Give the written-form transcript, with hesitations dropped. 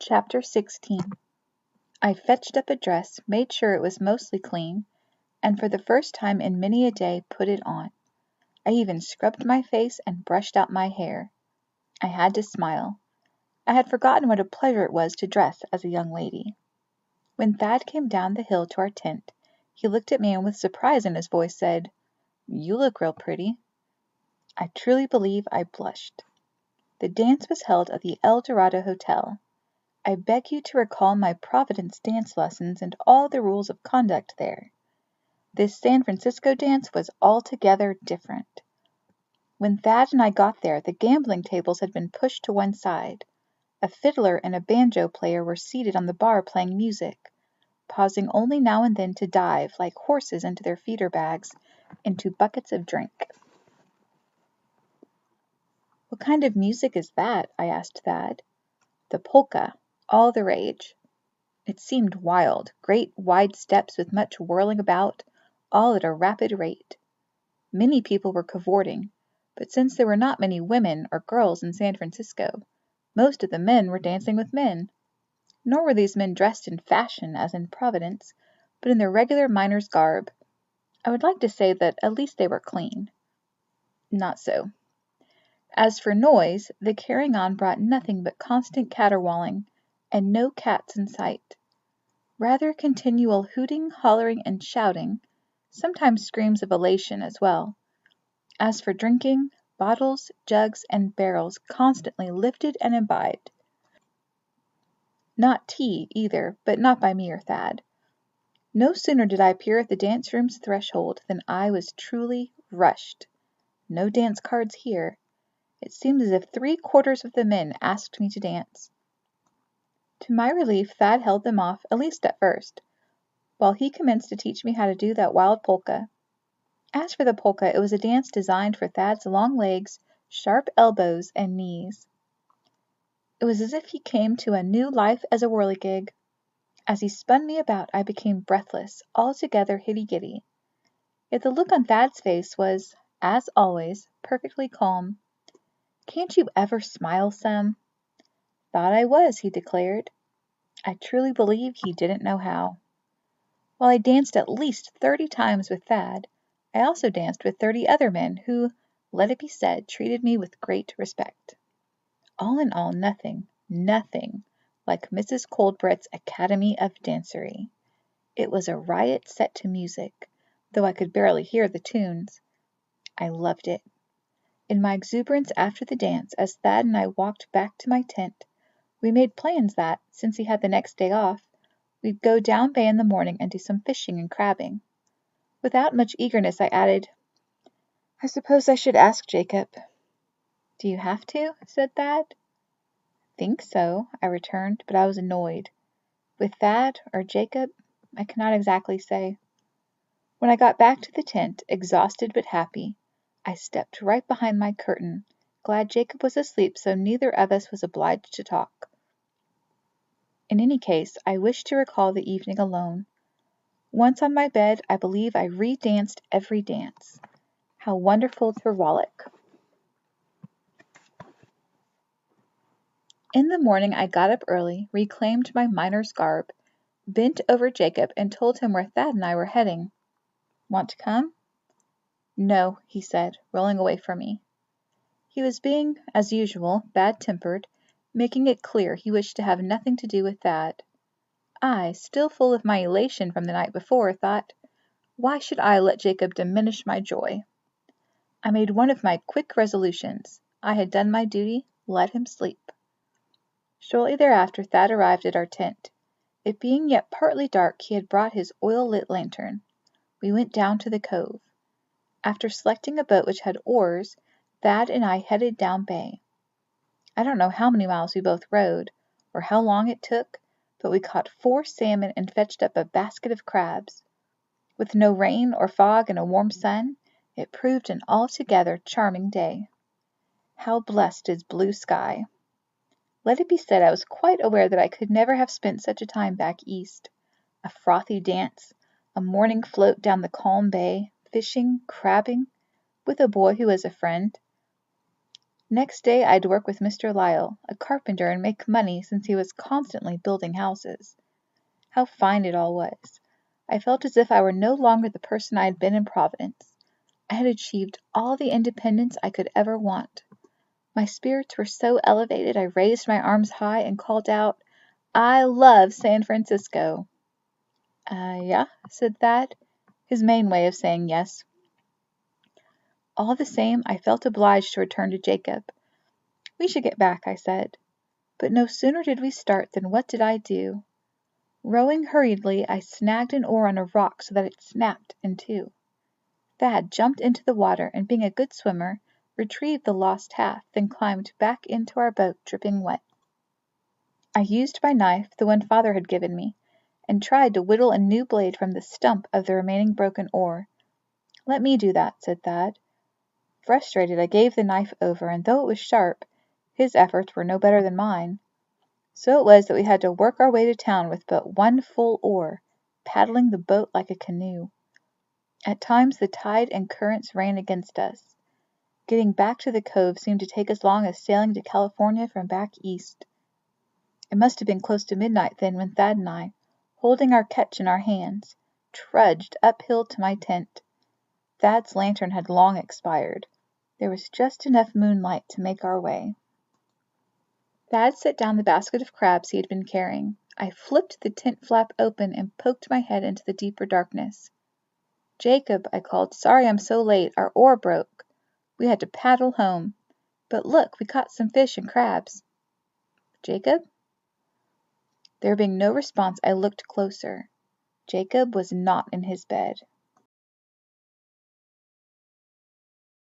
Chapter 16. I fetched up a dress, made sure it was mostly clean, and for the first time in many a day put it on. I even scrubbed my face and brushed out my hair. I had to smile. I had forgotten what a pleasure it was to dress as a young lady. When Thad came down the hill to our tent, he looked at me and with surprise in his voice said, "You look real pretty." I truly believe I blushed. The dance was held at the El Dorado Hotel. I beg you to recall my Providence dance lessons and all the rules of conduct there. This San Francisco dance was altogether different. When Thad and I got there, the gambling tables had been pushed to one side. A fiddler and a banjo player were seated on the bar playing music, pausing only now and then to dive, like horses into their feeder bags, into buckets of drink. "What kind of music is that?" I asked Thad. "The polka. All the rage." It seemed wild, great wide steps with much whirling about, all at a rapid rate. Many people were cavorting, but since there were not many women or girls in San Francisco, most of the men were dancing with men. Nor were these men dressed in fashion as in Providence, but in their regular miner's garb. I would like to say that at least they were clean. Not so. As for noise, the carrying on brought nothing but constant caterwauling, and no cats in sight. Rather continual hooting, hollering, and shouting, sometimes screams of elation as well. As for drinking, bottles, jugs, and barrels constantly lifted and imbibed. Not tea, either, but not by me or Thad. No sooner did I appear at the dance room's threshold than I was truly rushed. No dance cards here. It seemed as if 3/4 of the men asked me to dance. To my relief, Thad held them off, at least at first, while he commenced to teach me how to do that wild polka. As for the polka, it was a dance designed for Thad's long legs, sharp elbows, and knees. It was as if he came to a new life as a whirligig. As he spun me about, I became breathless, altogether hitty-giddy. Yet the look on Thad's face was, as always, perfectly calm. "Can't you ever smile some?" "Thought I was," he declared. I truly believe he didn't know how. While I danced at least 30 times with Thad, I also danced with 30 other men who, let it be said, treated me with great respect. All in all, nothing like Mrs. Coldbrett's Academy of Dancery. It was a riot set to music, though I could barely hear the tunes. I loved it. In my exuberance after the dance, as Thad and I walked back to my tent, we made plans that, since he had the next day off, we'd go down bay in the morning and do some fishing and crabbing. Without much eagerness, I added, "I suppose I should ask Jacob." "Do you have to?" said Thad. "Think so," I returned, but I was annoyed. With Thad or Jacob, I cannot exactly say. When I got back to the tent, exhausted but happy, I stepped right behind my curtain, glad Jacob was asleep so neither of us was obliged to talk. In any case, I wish to recall the evening alone. Once on my bed, I believe I re-danced every dance. How wonderful to frolic! In the morning I got up early, reclaimed my miner's garb, bent over Jacob, and told him where Thad and I were heading. "Want to come?" "No," he said, rolling away from me. He was being, as usual, bad-tempered, making it clear he wished to have nothing to do with Thad. I, still full of my elation from the night before, thought, why should I let Jacob diminish my joy? I made one of my quick resolutions. I had done my duty, let him sleep. Shortly thereafter Thad arrived at our tent. It being yet partly dark, he had brought his oil-lit lantern. We went down to the cove. After selecting a boat which had oars, Thad and I headed down bay. I don't know how many miles we both rowed, or how long it took, but we caught 4 salmon and fetched up a basket of crabs. With no rain or fog and a warm sun, it proved an altogether charming day. How blessed is blue sky! Let it be said I was quite aware that I could never have spent such a time back east. A frothy dance, a morning float down the calm bay, fishing, crabbing, with a boy who was a friend. Next day I'd work with Mr. Lyle, a carpenter, and make money since he was constantly building houses. How fine it all was! I felt as if I were no longer the person I had been in Providence. I had achieved all the independence I could ever want. My spirits were so elevated I raised my arms high and called out, "I love San Francisco!" Yeah," said Thad, his main way of saying yes. All the same, I felt obliged to return to Jacob. "We should get back," I said. But no sooner did we start than what did I do? Rowing hurriedly, I snagged an oar on a rock so that it snapped in two. Thad jumped into the water, and being a good swimmer, retrieved the lost half, then climbed back into our boat, dripping wet. I used my knife, the one Father had given me, and tried to whittle a new blade from the stump of the remaining broken oar. "Let me do that," said Thad. Frustrated, I gave the knife over, and though it was sharp, his efforts were no better than mine. So it was that we had to work our way to town with but one full oar, paddling the boat like a canoe. At times the tide and currents ran against us. Getting back to the cove seemed to take as long as sailing to California from back east. It must have been close to midnight then when Thad and I, holding our catch in our hands, trudged uphill to my tent. Thad's lantern had long expired. There was just enough moonlight to make our way. Thad set down the basket of crabs he had been carrying. I flipped the tent flap open and poked my head into the deeper darkness. "Jacob," I called, "sorry I'm so late. Our oar broke. We had to paddle home. But look, we caught some fish and crabs." "Jacob?" There being no response, I looked closer. Jacob was not in his bed.